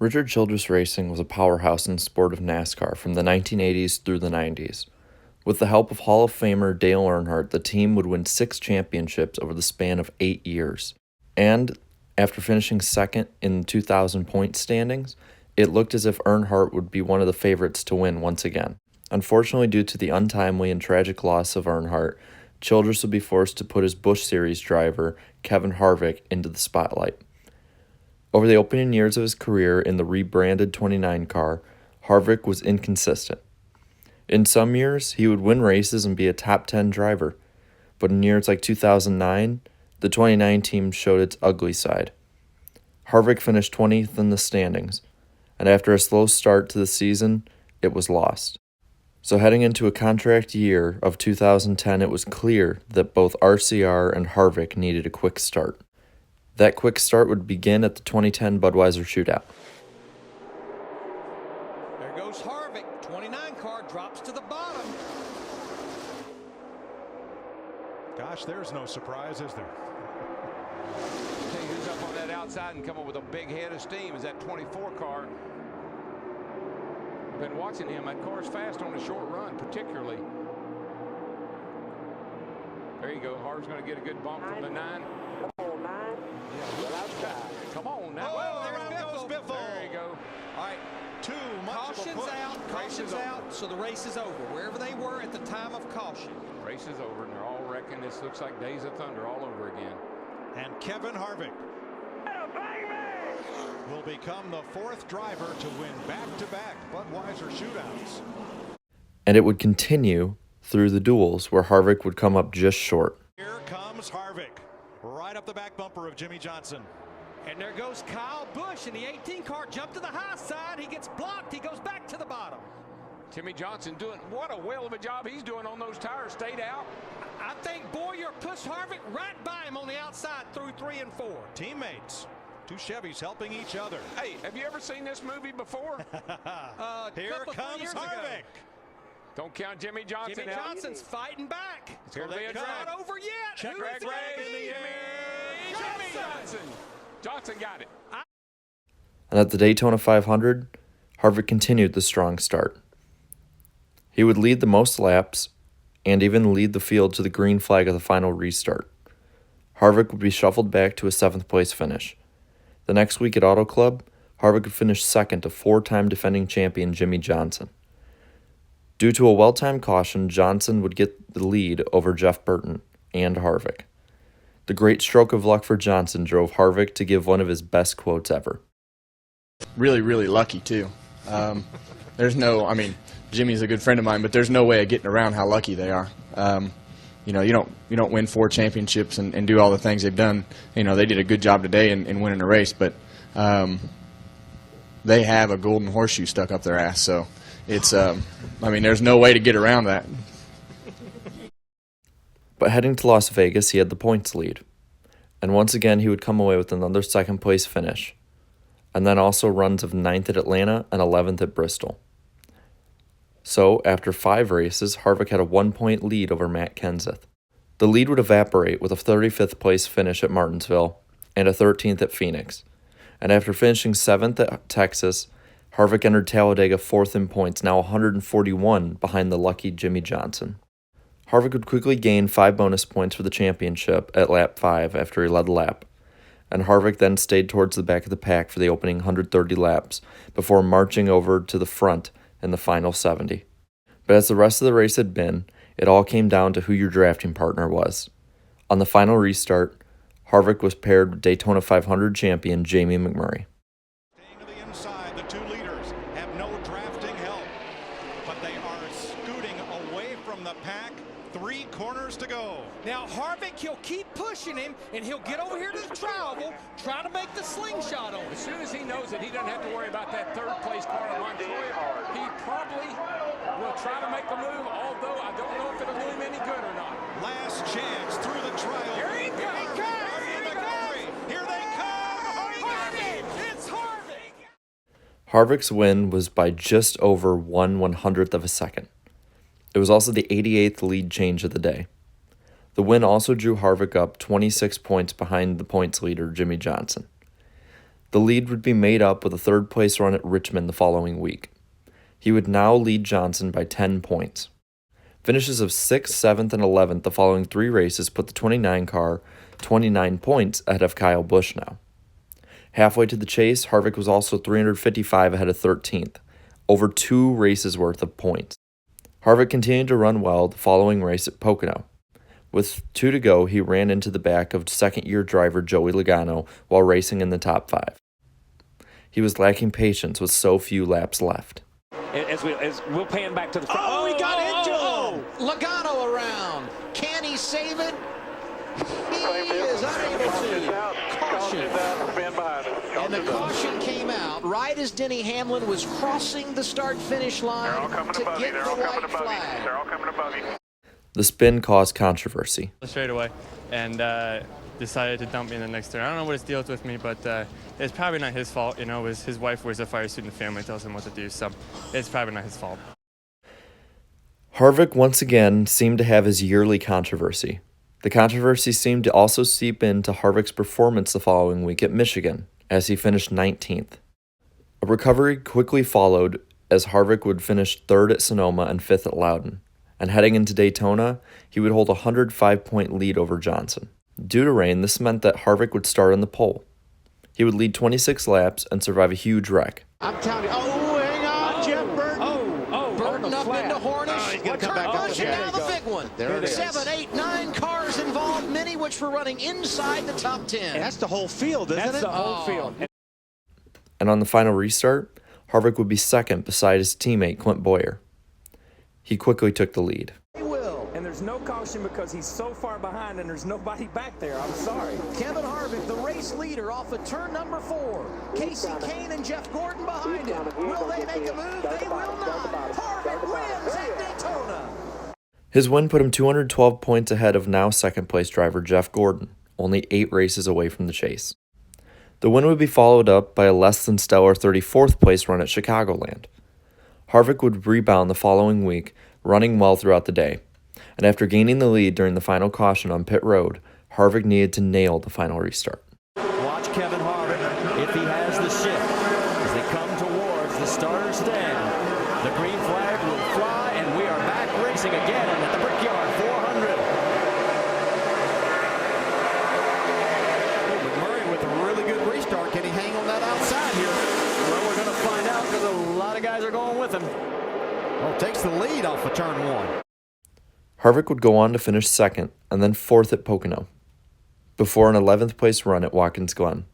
Richard Childress Racing was a powerhouse in the sport of NASCAR from the 1980s through the 90s. With the help of Hall of Famer Dale Earnhardt, the team would win 6 championships over the span of 8 years. And after finishing second in the 2000 point standings, it looked as if Earnhardt would be one of the favorites to win once again. Unfortunately, due to the untimely and tragic loss of Earnhardt, Childress would be forced to put his Busch Series driver, Kevin Harvick, into the spotlight. Over the opening years of his career in the rebranded 29 car, Harvick was inconsistent. In some years, he would win races and be a top 10 driver, but in years like 2009, the 29 team showed its ugly side. Harvick finished 20th in the standings, and after a slow start to the season, it was lost. So heading into a contract year of 2010, it was clear that both RCR and Harvick needed a quick start. That quick start would begin at the 2010 Budweiser Shootout. There goes Harvick. 29 car drops to the bottom. Gosh, there's no surprise, is there? Tell you who's up on that outside and come up with a big head of steam is that 24 car. I've been watching him. That car's fast on a short run, particularly. There you go. Harvick's going to get a good bump from the 9. Come on now. Oh, there goes Biffle. There you go. All right, too much of a push. Caution's out, so the race is over. Wherever they were at the time of caution. Race is over, and they're all wrecking. This looks like Days of Thunder all over again. And Kevin Harvick will become the 4th driver to win back-to-back Budweiser shootouts. And it would continue through the duels where Harvick would come up just short. Here comes Harvick, right up the back bumper of Jimmy Johnson. And there goes Kyle Busch in the 18 car. Jumped to the high side. He gets blocked. He goes back to the bottom. Jimmy Johnson doing what a whale of a job he's doing on those tires. Stayed out. I think Boyer pushed Harvick right by him on the outside through 3 and 4. Teammates. 2 Chevys helping each other. Hey, have you ever seen this movie before? Here comes Harvick. Don't count Jimmy Johnson Jimmy out. Johnson's fighting back. It's going to be a drag. Not over yet. Check Who's the flag in the air. Jimmy Johnson. Johnson got it. And at the Daytona 500, Harvick continued the strong start. He would lead the most laps and even lead the field to the green flag of the final restart. Harvick would be shuffled back to a 7th place finish. The next week at Auto Club, Harvick would finish second to 4-time defending champion Jimmy Johnson. Due to a well-timed caution, Johnson would get the lead over Jeff Burton and Harvick. The great stroke of luck for Johnson drove Harvick to give one of his best quotes ever. Really, really lucky, too. Jimmy's a good friend of mine, but there's no way of getting around how lucky they are. You don't win 4 championships and do all the things they've done. They did a good job today in winning a race, but they have a golden horseshoe stuck up their ass. So it's, there's no way to get around that. But heading to Las Vegas, he had the points lead. And once again, he would come away with another 2nd place finish. And then also runs of 9th at Atlanta and 11th at Bristol. So, after 5 races, Harvick had a 1-point lead over Matt Kenseth. The lead would evaporate with a 35th place finish at Martinsville and a 13th at Phoenix. And after finishing 7th at Texas, Harvick entered Talladega 4th in points, now 141 behind the lucky Jimmy Johnson. Harvick would quickly gain 5 bonus points for the championship at lap 5 after he led the lap, and Harvick then stayed towards the back of the pack for the opening 130 laps before marching over to the front in the final 70. But as the rest of the race had been, it all came down to who your drafting partner was. On the final restart, Harvick was paired with Daytona 500 champion Jamie McMurray. Staying to the inside, the 2 leaders have no drafting help, but they are scooting away from the pack. 3 corners to go. Now Harvick, he'll keep pushing him, and he'll get over here to the trioval, try to make the slingshot on him. As soon as he knows that he doesn't have to worry about that 3rd place car on Montoya, he probably will try to make the move, although I don't know if it'll do him any good or not. Last chance through the trial. Here he comes. Here they come. Harvick! It's Harvick! Harvick's win was by just over 1/100th of a second. It was also the 88th lead change of the day. The win also drew Harvick up 26 points behind the points leader, Jimmy Johnson. The lead would be made up with a third-place run at Richmond the following week. He would now lead Johnson by 10 points. Finishes of 6th, 7th, and 11th the following 3 races put the 29 car 29 points ahead of Kyle Busch now. Halfway to the chase, Harvick was also 355 ahead of 13th, over 2 races worth of points. Harvick continued to run well the following race at Pocono. With 2 to go, he ran into the back of second-year driver Joey Logano while racing in the top 5. He was lacking patience with so few laps left. As we'll pan back to the front. Oh, he got into him! Logano around. Can he save it? He is unable to. Caution. And the caution came out right as Denny Hamlin was crossing the start-finish line to get the white flag. They're all coming above you. The spin caused controversy. Straight away, and decided to dump me in the next turn. I don't know what his deal is with me, but it's probably not his fault. You know, it was his wife wears a fire suit in the family, tells him what to do, so it's probably not his fault. Harvick once again seemed to have his yearly controversy. The controversy seemed to also seep into Harvick's performance the following week at Michigan, as he finished 19th. A recovery quickly followed as Harvick would finish 3rd at Sonoma and 5th at Loudon, and heading into Daytona, he would hold a 105-point lead over Johnson. Due to rain, this meant that Harvick would start on the pole. He would lead 26 laps and survive a huge wreck. I'm telling you. Oh, hang on, Jeff Burton. Burton up into Hornish. He's going to come back up And now the big one. There it is. 7, 8, 9 cars involved, many which were running inside the top 10. That's the whole field, isn't it? That's the whole field. And on the final restart, Harvick would be second beside his teammate Clint Bowyer. He quickly took the lead. He will. And there's no caution because he's so far behind and there's nobody back there. I'm sorry. Kevin Harvick, the race leader, off of turn number 4. Casey Kane and Jeff Gordon behind him. Will they make a move? They will not. Harvick wins at Daytona. His win put him 212 points ahead of now second-place driver Jeff Gordon, only 8 races away from the chase. The win would be followed up by a less-than-stellar 34th-place run at Chicagoland. Harvick would rebound the following week, running well throughout the day, and after gaining the lead during the final caution on pit road, Harvick needed to nail the final restart. Watch Kevin Harvick if he has the shift as they come towards the starter stand. The green flag will fly, and we are back racing again at the Brickyard 400. McMurray with a really good restart. Can he hang on that outside here? Well, we're going to find out because a lot of guys are going with him. Well, takes the lead off of turn 1. Harvick would go on to finish second and then 4th at Pocono, before an 11th place run at Watkins Glen.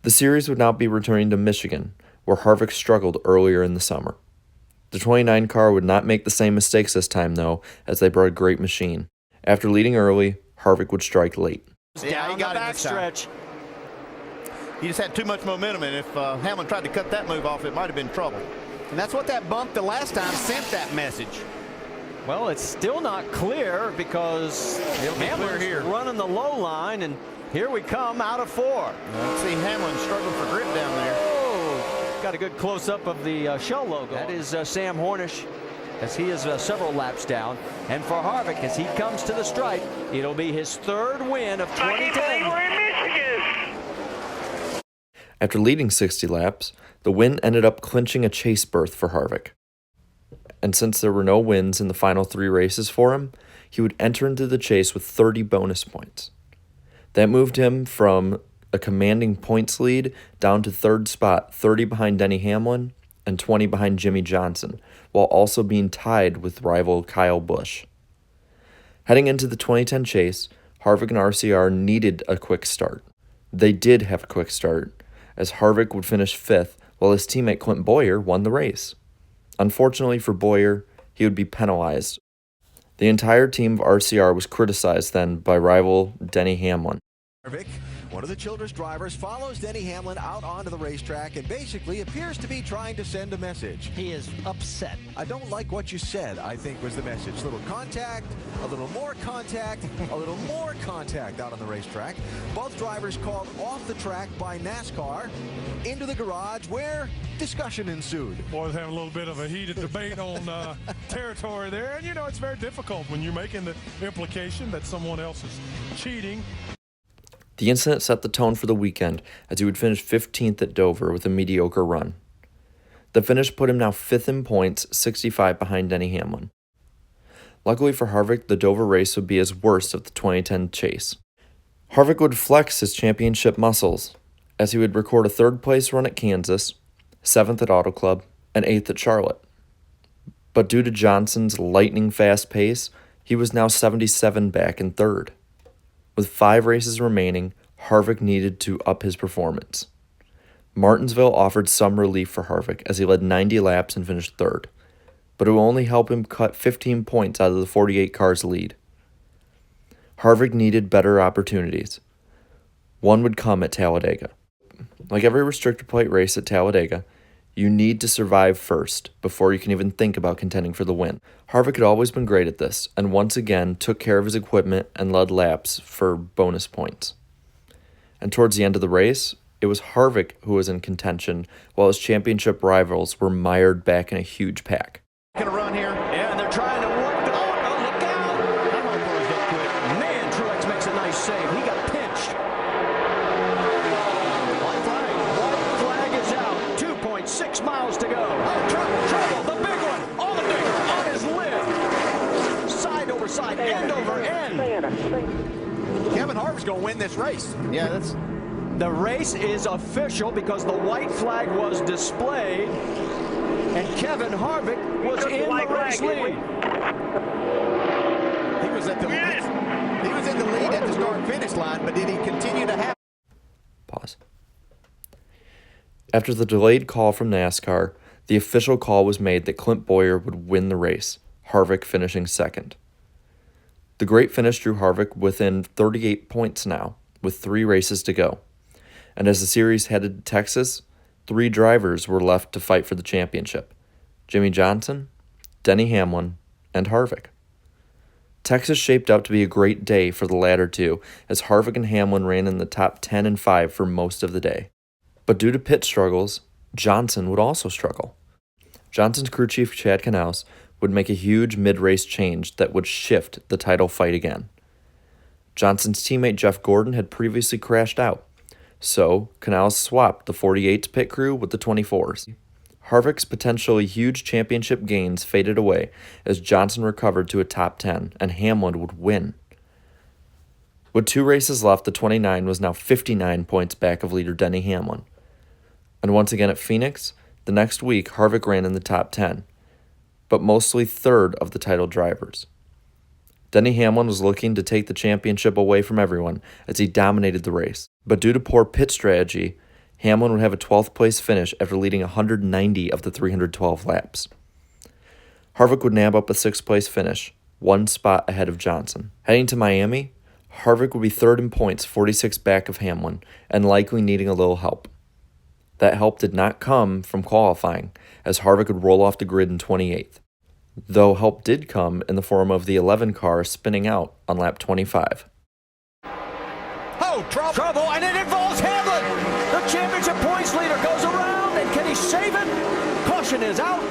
The series would now be returning to Michigan, where Harvick struggled earlier in the summer. The 29 car would not make the same mistakes this time, though, as they brought a great machine. After leading early, Harvick would strike late. Yeah, he got it this time. Backstretch. He just had too much momentum, and if Hamlin tried to cut that move off, it might have been trouble. And that's what that bump the last time sent that message. Well, it's still not clear because Hamlin's running the low line, and here we come out of 4. Let's see Hamlin struggling for grip down there. Oh, got a good close-up of the Shell logo. That is Sam Hornish, as he is several laps down. And for Harvick, as he comes to the stripe, it'll be his 3rd win of 2010. After leading 60 laps, the win ended up clinching a chase berth for Harvick. And since there were no wins in the final 3 races for him, he would enter into the chase with 30 bonus points. That moved him from a commanding points lead down to 3rd spot, 30 behind Denny Hamlin and 20 behind Jimmy Johnson, while also being tied with rival Kyle Busch. Heading into the 2010 chase, Harvick and RCR needed a quick start. They did have a quick start, as Harvick would finish 5th while his teammate Clint Bowyer won the race. Unfortunately for Bowyer, he would be penalized. The entire team of RCR was criticized then by rival Denny Hamlin. Harvick, one of the Childress drivers, follows Denny Hamlin out onto the racetrack and basically appears to be trying to send a message. He is upset. I don't like what you said, I think was the message. Little contact, a little more contact, a little more contact out on the racetrack. Both drivers called off the track by NASCAR into the garage where discussion ensued. Boys having a little bit of a heated debate on territory there. And, you know, it's very difficult when you're making the implication that someone else is cheating. The incident set the tone for the weekend as he would finish 15th at Dover with a mediocre run. The finish put him now 5th in points, 65 behind Denny Hamlin. Luckily for Harvick, the Dover race would be his worst of the 2010 chase. Harvick would flex his championship muscles, as he would record a 3rd-place run at Kansas, 7th at Auto Club, and 8th at Charlotte. But due to Johnson's lightning-fast pace, he was now 77 back in 3rd. With 5 races remaining, Harvick needed to up his performance. Martinsville offered some relief for Harvick as he led 90 laps and finished 3rd, but it will only help him cut 15 points out of the 48 cars lead. Harvick needed better opportunities. One would come at Talladega. Like every restrictor plate race at Talladega, you need to survive first before you can even think about contending for the win. Harvick had always been great at this, and once again took care of his equipment and led laps for bonus points. And towards the end of the race, it was Harvick who was in contention, while his championship rivals were mired back in a huge pack. Gonna run here. Yeah, and they're trying to work. Oh, look out! That Harper's look quick. Man, Truex makes a nice save. He got pinched. White flag is out. 2.6 miles to go. Oh, trouble, the big one. On the finger, on his lid. Side over side, end over end. Kevin Harvick's going to win this race. Yeah, that's... The race is official because the white flag was displayed, and Kevin Harvick was in the race lead. He was at the lead. He was in the lead at the start-finish line, but did he continue to have... Pause. After the delayed call from NASCAR, the official call was made that Clint Bowyer would win the race, Harvick finishing 2nd. The great finish drew Harvick within 38 points now, with 3 races to go. And as the series headed to Texas, 3 drivers were left to fight for the championship: Jimmie Johnson, Denny Hamlin, and Harvick. Texas shaped up to be a great day for the latter two, as Harvick and Hamlin ran in the top 10 and 5 for most of the day. But due to pit struggles, Johnson would also struggle. Johnson's crew chief Chad Knaus would make a huge mid-race change that would shift the title fight again. Johnson's teammate Jeff Gordon had previously crashed out, so Knaus swapped the 48's pit crew with the 24's. Harvick's potentially huge championship gains faded away as Johnson recovered to a top 10, and Hamlin would win. With 2 races left, the 29 was now 59 points back of leader Denny Hamlin. And once again at Phoenix, the next week Harvick ran in the top 10, but mostly 3rd of the title drivers. Denny Hamlin was looking to take the championship away from everyone as he dominated the race, but due to poor pit strategy, Hamlin would have a 12th place finish after leading 190 of the 312 laps. Harvick would nab up a 6th place finish, 1 spot ahead of Johnson. Heading to Miami, Harvick would be 3rd in points, 46 back of Hamlin, and likely needing a little help. That help did not come from qualifying, as Harvick would roll off the grid in 28th. Though help did come in the form of the 11 car spinning out on lap 25. Oh, trouble, and it involves Hamlin. The championship points leader goes around, and can he save it? Caution is out.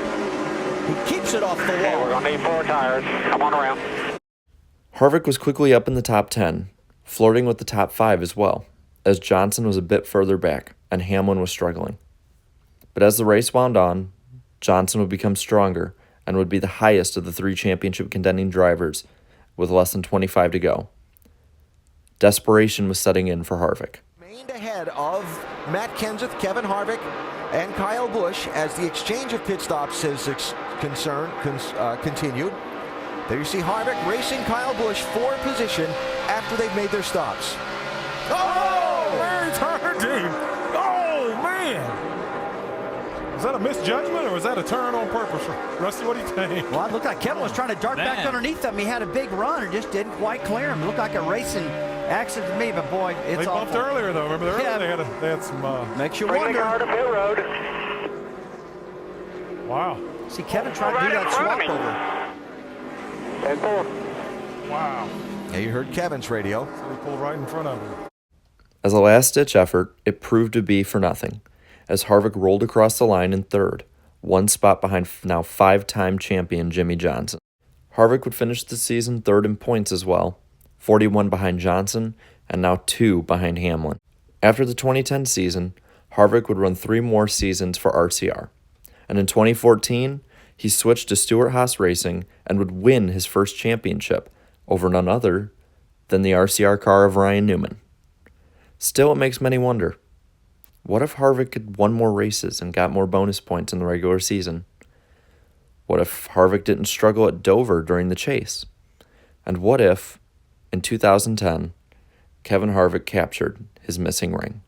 He keeps it off the wall. Okay, we're going to need 4 tires. Come on around. Harvick was quickly up in the top 10, flirting with the top 5 as well, as Johnson was a bit further back, and Hamlin was struggling. But as the race wound on, Johnson would become stronger, and would be the highest of the 3 championship contending drivers, with less than 25 to go. Desperation was setting in for Harvick. Remained ahead of Matt Kenseth, Kevin Harvick, and Kyle Busch as the exchange of pit stops has continued. There you see Harvick racing Kyle Busch for position after they've made their stops. Oh, Larry Tardy! Oh, man! Was that a misjudgment or was that a turn on purpose? Rusty, what do you think? Well, it looked like Kevin was trying to dart back underneath him. He had a big run and just didn't quite clear him. It looked like a racing accident to me, but boy, it's They bumped awful. earlier, though. Remember, they had some... Makes you Bring the wonder. car to pit road. Wow. See, Kevin tried to do that swap over. 10-4. Wow. Yeah, you heard Kevin's radio. So he pulled right in front of him. As a last-ditch effort, it proved to be for nothing, as Harvick rolled across the line in 3rd, 1 spot behind now 5-time champion Jimmie Johnson. Harvick would finish the season 3rd in points as well, 41 behind Johnson and now 2 behind Hamlin. After the 2010 season, Harvick would run 3 more seasons for RCR, and in 2014, he switched to Stewart-Haas Racing and would win his first championship over none other than the RCR car of Ryan Newman. Still, it makes many wonder, what if Harvick had won more races and got more bonus points in the regular season? What if Harvick didn't struggle at Dover during the chase? And what if, in 2010, Kevin Harvick captured his missing ring?